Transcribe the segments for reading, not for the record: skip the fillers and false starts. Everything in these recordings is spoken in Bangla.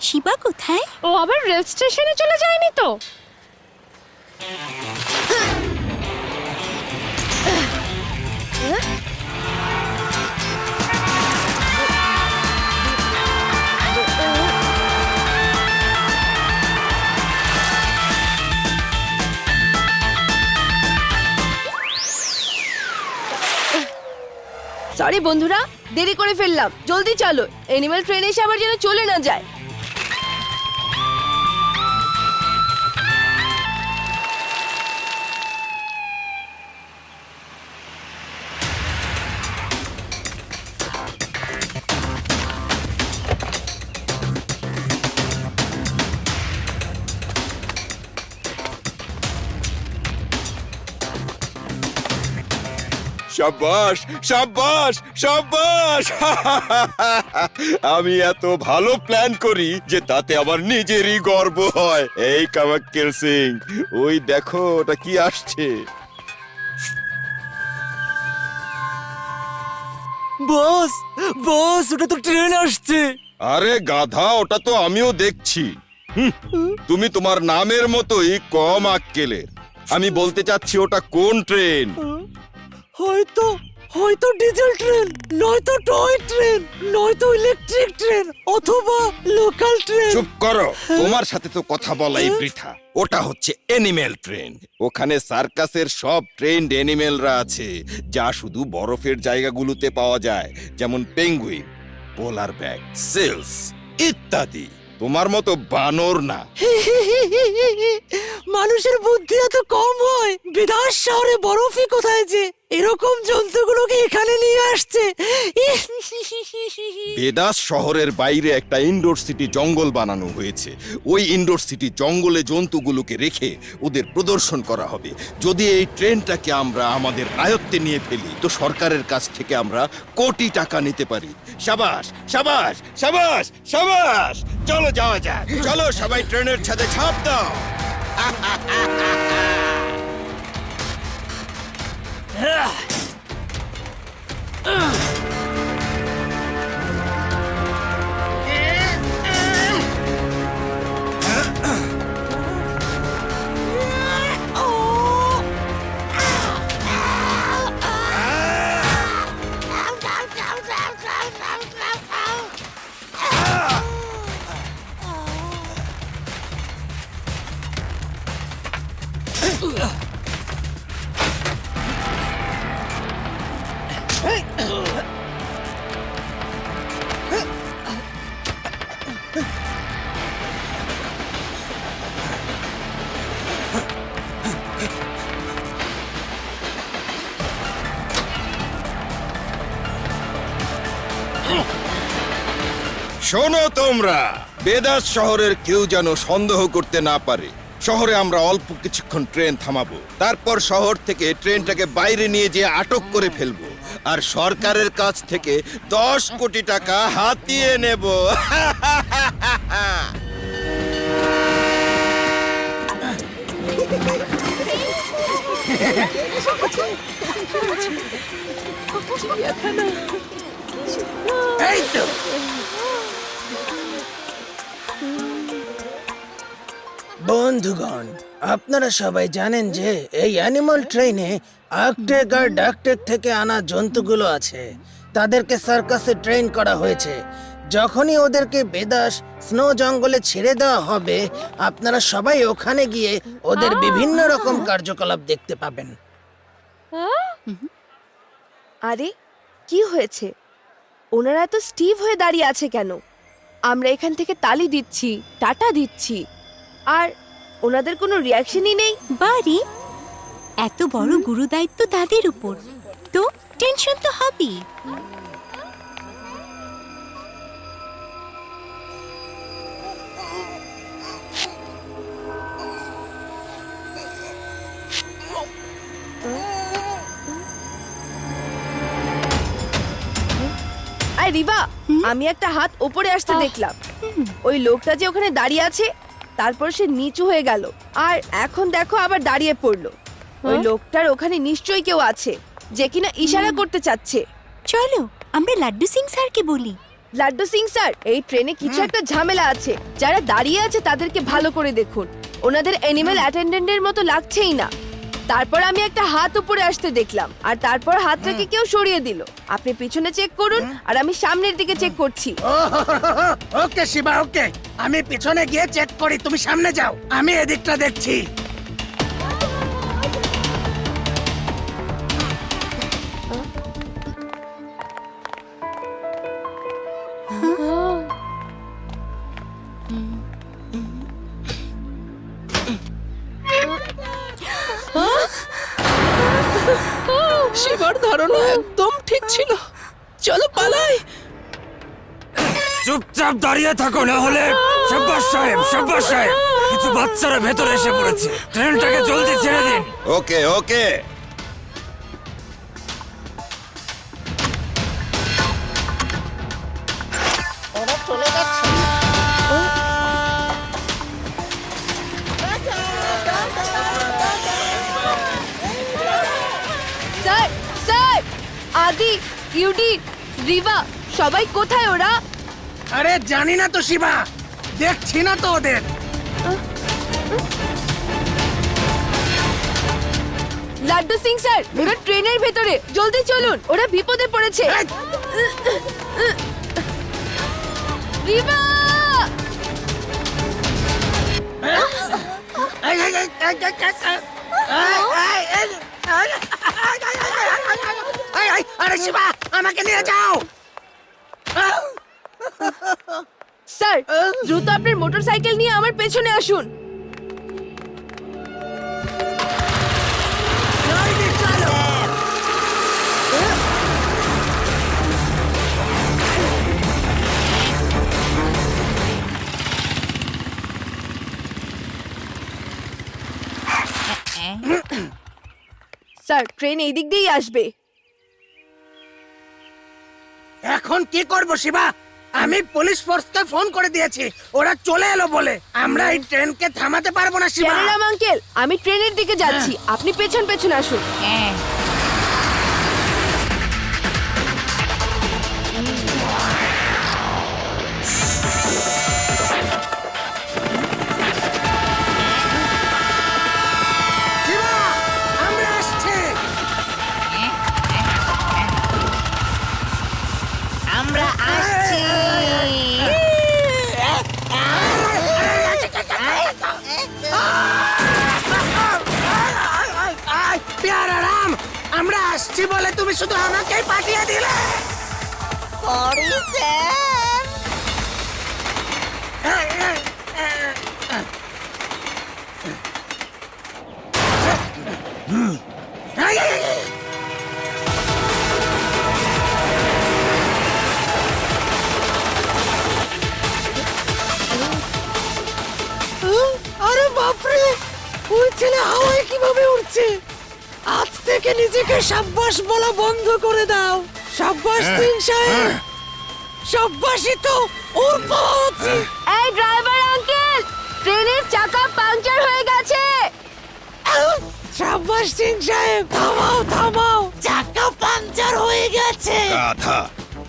শিবা কোথায়? ও আবার রেল স্টেশনে চলে যায়নি তো? সরি বন্ধুরা, দেরি করে ফেললাম। জলদি চলো, অ্যানিমাল ট্রেন এসে আবার যেন চলে না যায়। শাবাশ শাবাশ শাবাশ আমি এত ভালো প্ল্যান করি যে তাতে আমার নিজেরই গর্ব হয়। এই কামাক্কেল সিং, ওই দেখো ওটা কি আসছে। বস বস, ওটা তো ট্রেন আসছে। আরে গাধা, ওটা তো আমিও দেখছি। তুমি তোমার নামের মতোই কম আক্কেলের। আমি বলতে চাচ্ছি ওটা কোন ট্রেন। হয়তো হয়তো ডিজেল ট্রেন, নয়তো টয় ট্রেন, নয়তো ইলেকট্রিক ট্রেন, অথবা লোকাল ট্রেন। চুপ করো, তোমার সাথে তো কথা বলাই বৃথা। ওটা হচ্ছে অ্যানিমেল ট্রেন। ওখানে সার্কাসের সব ট্রেন্ড অ্যানিমেলরা আছে, যা শুধু বরফের জায়গাগুলোতে পাওয়া যায়, যেমন পেঙ্গুইন, পোলার ব্যাগ, সিলস ইত্যাদি। তোমার মতো বানর না। মানুষের বুদ্ধি এত কম হয়, বিরাট শহরে বরফই কোথায় যে এরকম জন্তুগুলোকে এখানে নিয়ে আসছে। বেদাস শহরের বাইরে একটা ইনডোর সিটি জঙ্গল বানানো হয়েছে। ওই ইনডোর সিটি জঙ্গলে জন্তুগুলোকে রেখে ওদের প্রদর্শন করা হবে। যদি এই ট্রেনটাকে আমরা আমাদের আয়ত্তে নিয়ে ফেলি, তো সরকারের কাছ থেকে আমরা কোটি টাকা নিতে পারি। সাবাস সাবাস সাবাস সাবাস, চলো যাওয়া যাক। চলো সবাই ট্রেনের ছাদে ছাপ দাও। শোনো তোমরা, বেদাস শহরের কেউ যেন সন্দেহ করতে না পারে। শহরে আমরা অল্প কিছুক্ষণ ট্রেন থামাবো, তারপর শহর থেকে ট্রেনটাকে বাইরে নিয়ে যেয়ে আটক করে ফেলবো, আর সরকারের কাছ থেকে 10 কোটি টাকা হাতিয়ে নেব। এই তো বন্ধুগণ, আপনারা সবাই জানেন যে এই অ্যানিমাল ট্রেনে আর্কটেক আর ডাকটেক থেকে আনা জন্তুগুলো আছে। তাদেরকে সার্কাসে ট্রেন করা হয়েছে। যখনই ওদেরকে বেদাস স্নো জঙ্গলে ছেড়ে দেওয়া হবে, আপনারা সবাই ওখানে গিয়ে ওদের বিভিন্ন রকম কার্যকলাপ দেখতে পাবেন। আরে কি হয়েছে? ওনারা এত স্টিভ হয়ে দাঁড়িয়ে আছে কেন? আমরা এখান থেকে তালি দিচ্ছি, টাটা দিচ্ছি, আর ওনাদের কোনো রিয়াকশনই নেই। বাড়ি এত বড় গুরু দায়িত্ব তাদের উপর, তো টেনশন তো হবেই। আর রিবা, আমি একটা হাত ওপরে আসতে দেখলাম। ওই লোকটা যে ওখানে দাঁড়িয়ে আছে, তারপর সে নিচু হয়ে গেল, আর এখন দেখো আবার দাঁড়িয়ে পড়লো। ওই লোকটার ওখানে নিশ্চয়ই কেউ আছে যে কিনা ইশারা করতে চাচ্ছে। চলো আমরা লাড্ডু সিং স্যারকে বলি। লাড্ডু সিং স্যার, এই ট্রেনে কিছু একটা ঝামেলা আছে। যারা দাঁড়িয়ে আছে তাদেরকে ভালো করে দেখুন, ওনাদের অ্যানিমেল অ্যাটেন্ডেন্টের মতো লাগছেই না। তারপর আমি একটা হাত উপরে আসতে দেখলাম, আর তারপর হাতটাকে কেউ সরিয়ে দিল। আপনি পিছনে চেক করুন, আর আমি সামনের দিকে চেক করছি। ওকে শিবা, ওকে। আমি পিছনে গিয়ে চেক করি, তুমি সামনে যাও, আমি এদিকটা দেখছি। শিবার ধারণা একদম ঠিক ছিল। চলো পালাই। চুপচাপ দাঁড়িয়ে থাকো, না হলে শাব্বাস সাহেব, শাব্বাস সাহেব, কিছু বাচ্চারা ভেতরে এসে পড়েছে। ট্রেনটাকে জলদি ছেড়ে দিন। ওকে ওকে। স্যার, স্যার, আদি, ইউডিট, রিভা, সবাই কোথায় ওরা? আরে জানি না তো শিবা, দেখছি না তো ওদের। লাড্ডু সিং স্যার, ওরা ট্রেনের ভেতরে, জলদি চলুন, ওরা বিপদে পড়েছে। এই, রিভা! এই, এই, এই, এই, এই, আরে শিবা, আমাকে নিয়ে যাও। স্যার, দ্রুত আপনার মোটরসাইকেল নিয়ে আমার পেছনে আসুন। জলদি চলো। স্যার, ট্রেন এই দিক দিয়েই আসবে। এখন কি করব শিবা? আমি পুলিশ ফোর্সকে ফোন করে দিয়েছি, ওরা চলে এলো বলে। আমরা এই ট্রেনকে থামাতে পারবো না শিবা। জেনারাম আঙ্কেল, আমি ট্রেনের দিকে যাচ্ছি, আপনি পেছন পেছন আসুন। শিবা, আমরা আসছি। আমরা আসছি। প্যারা রাম, আমরা আসছি বলে তুমি শুধু আমাকেই পাঠিয়ে দিলে। Sorry sir. আরে বাপরে, ওই ছেলে হাওয়ায় কিভাবে উঠছে! আজ থেকে নিজেকে সাব্বাস বলা বন্ধ করে দাও। সাব্বাস সিং সাহেব, সাব্বাসই তো ওর পাওয়া উচিত। এই ড্রাইভার আঙ্কেল, ট্রেনের চাকা পাংচার হয়ে গেছে। সাব্বাস সিং সাহেব, থামাও থামাও, চাকা পাংচার হয়ে গেছে। গাধা,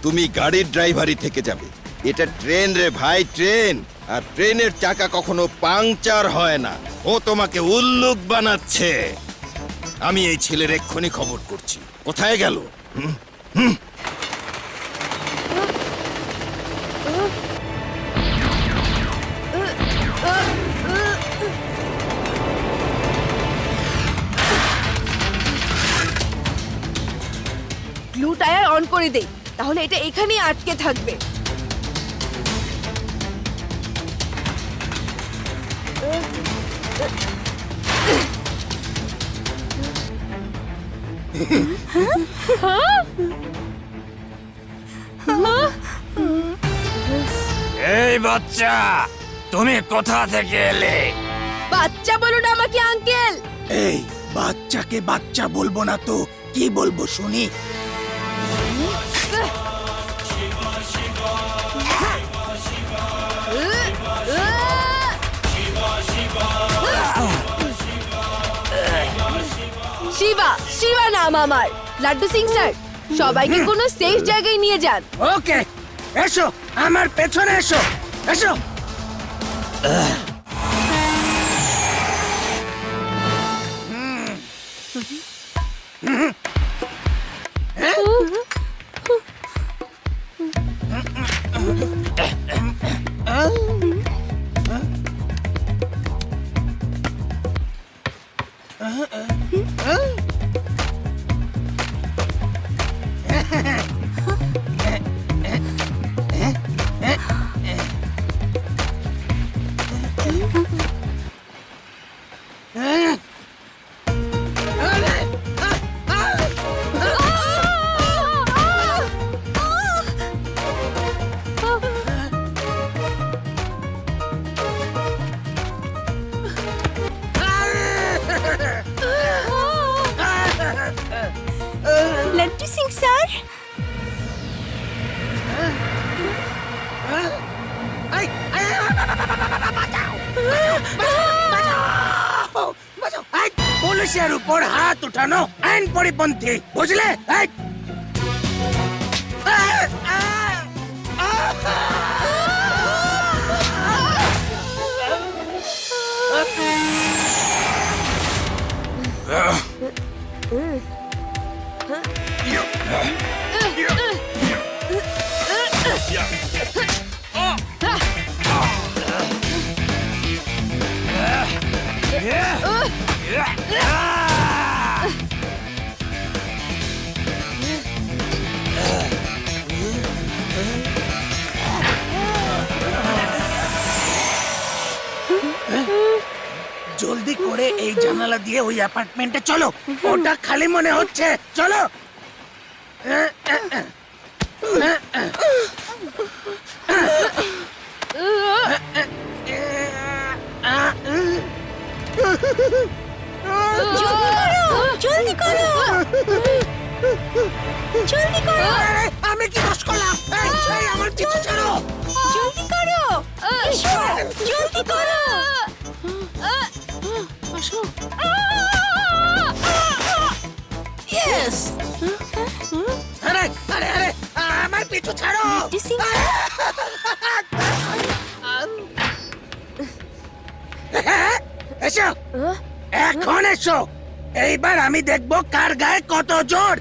তুমি গাড়ির ড্রাইভারি থেকে যাবে। এটা ট্রেন রে ভাই, ট্রেন। আর ট্রেনের চাকা কখনো পাংচার হয় না। ও তোমাকে উল্লুক বানাচ্ছে। আমি এই ছেলের এক্ষুনি খবর করছি। কোথায় গেল? গ্লু টায়ার অন করে দেই, তাহলে এটা এখানেই আটকে থাকবে। এই বাচ্চা, তুমি কোথা থেকে এলে? বাচ্চা বলুন আমাকে আঙ্কেল। এই বাচ্চাকে বাচ্চা বলবো না তো কি বলবো শুনি? শিবা, শিবা নাম আমার। লাড্ডু সিং স্যার, সবাইকে কোনো সেফ জায়গায় নিয়ে যান। ওকে, এসো আমার পেছনে এসো এসো লন্টু সিং স্যার, পুলিশের উপর হাত উঠানো আইন পরিপন্থী বুঝলে এই! জলদি করে এই জানালা দিয়ে ওই অ্যাপার্টমেন্টে চলো ওটা খালি মনে হচ্ছে চলো জলদি করো, জলদি করো, আরে, আমি কি দোষ করলাম এই, এই, আমার পিছু ছাড়ো জলদি করো, এসো, জলদি করো। Yes! আরে আরে আরে আমার পিছু ছাড়ো লন্টু সিং এসো এখন এসো এইবার আমি দেখবো কার গায়ে কত জোর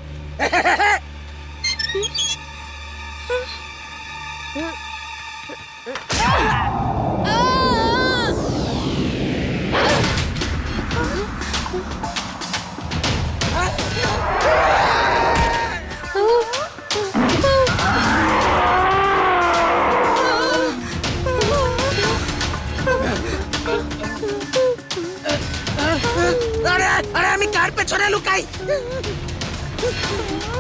আরে আরে আমি কার পেছনে লুকাই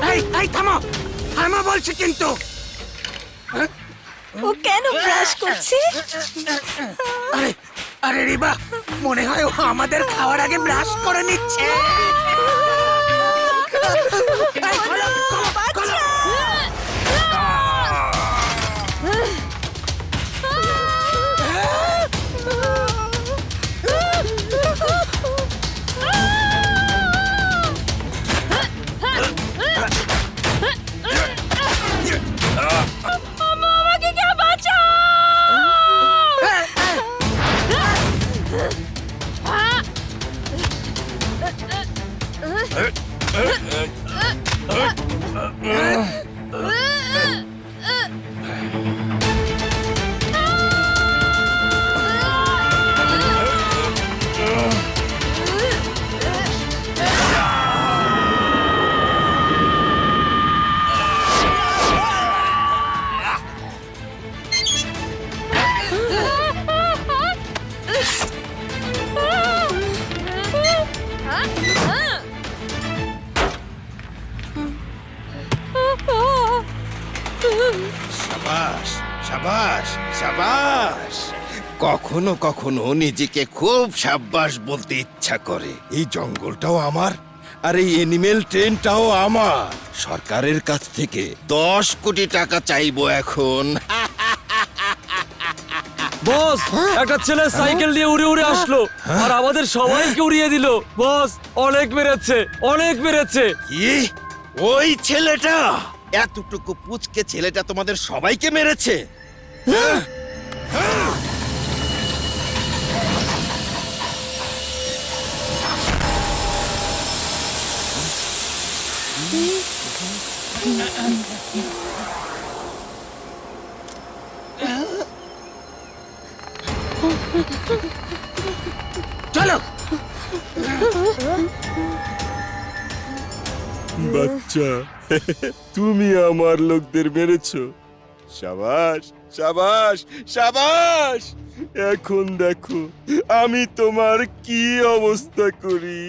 এই এই থামো থামো বলছি কিন্তু ও কেন ব্রাশ করছে? আরে আরে রিবা মনে হয় ও আমাদের খাওয়ার আগে ব্রাশ করে নিচ্ছে এই, খোলো, খোলো, খোলো। আমাকে কে বাঁচাও! সাবাস সাবাস সাবাস। কখনো কখনো নিজেকে খুব সাব্বাস বলতে ইচ্ছা করে। এই জঙ্গলটাও আমার, আর এই এনিমেল ট্রেনটাও আমার। সরকারের কাছ থেকে 10 কোটি টাকা চাইবো এখন। বস, একটা ছেলে সাইকেল নিয়ে উড়ে উড়ে আসলো আর আমাদের সবাইকে উড়িয়ে দিল। বস, অনেক মেরেছে, অনেক মেরেছে। কি? ওই ছেলেটা? এতটুকু পুচকে ছেলেটা তোমাদের সবাইকে মেরেছে? চলো। বাচ্চা, তুমি আমার লোকদের মেরেছো। সাবাস, সাবাস, সাবাস। এখন দেখো আমি তোমার কি অবস্থা করি।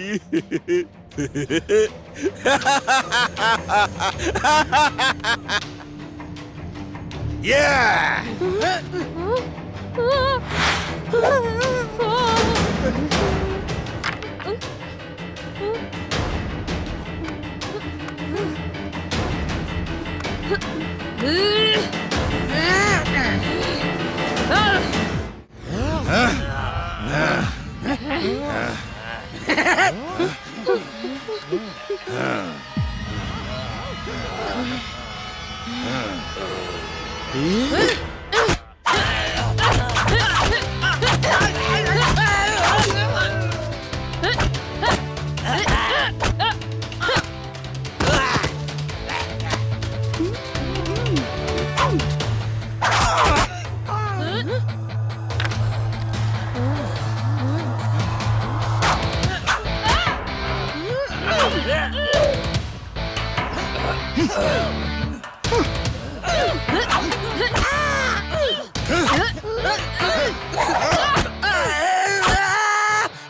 Yeah!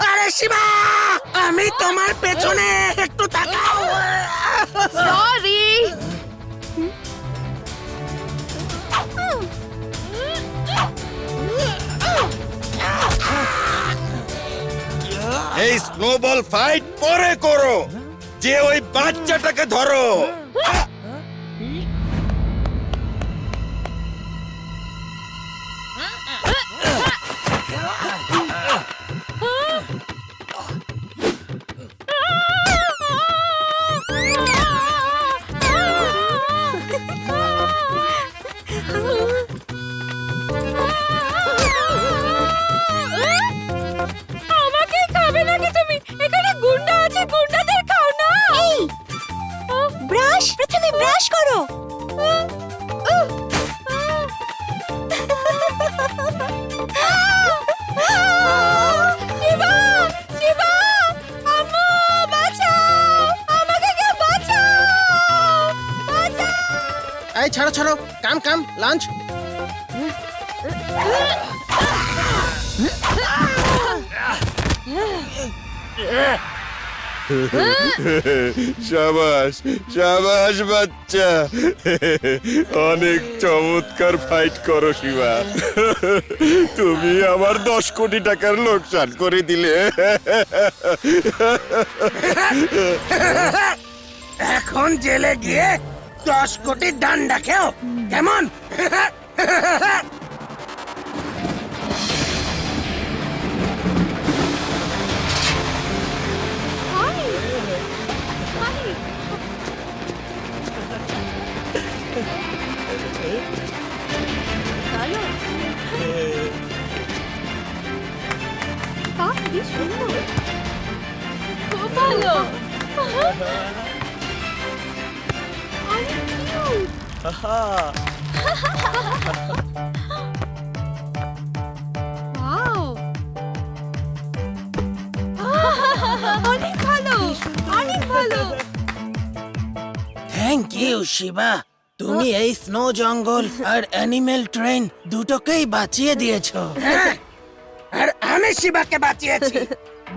আরে শিবা, আমি তোমার পেছনে, একটু তাকাও। সরি। এই স্নোবল ফাইট পরে করো, যে ওই বাচ্চাটাকে ধরো। আমাকে খাবে নাকি তুমি? এখানে গুন্ডা আছে, গুন্ডাদের খাও না। এই ব্রাশ, প্রথমে ব্রাশ করো। শিবা, শিবা, আম্মু বাঁচাও, আমাকে কেউ বাঁচাও, বাঁচাও। এই ছাড়ো ছাড়ো, কাম কাম, লাঞ্চ। সাবাস, সাবাস বাচ্চা, অনেক চমৎকার ফাইট করো শিবা। তুমি আমার 10 কোটি টাকার লোকসান করে দিলে। এখন জেলে গিয়ে 10 কোটি ডান্ডা খেও, কেমন? খুব ভালো। অনেক cute। Wow! অনেক ভালো, অনেক ভালো। থ্যাংক ইউ শিবা, তুমি এই স্নো জঙ্গল আর অ্যানিমেল ট্রেন দুটোকেই বাঁচিয়ে দিয়েছো। আর আমি শিবাকে বাঁচিয়েছি।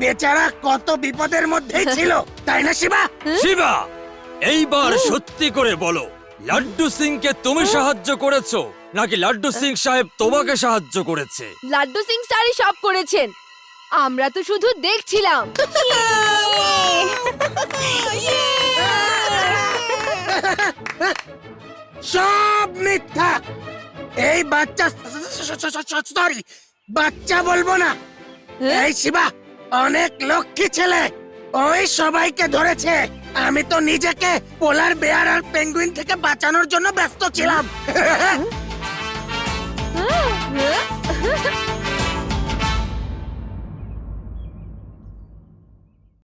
বেচারা কত বিপদের মধ্যেই ছিল, তাই না শিবা? শিবা, এইবার সত্যি করে বলো, লাড্ডু সিংকে তুমি সাহায্য করেছো নাকি লাড্ডু সিং সাহেব তোমাকে সাহায্য করেছে? লাড্ডু সিং স্যারই সব করেছেন, আমরা তো শুধু দেখছিলাম। সব মিথ্যা। এই বাচ্চা, সরি, বাচ্চা বলবো না। এই শিবা অনেক লক্ষ্মী ছেলে, ওই সবাইকে ধরেছে আমি তো নিজেকে পোলার বেয়ার আর পেঙ্গুইন থেকে বাঁচানোর জন্য ব্যস্ত ছিলাম।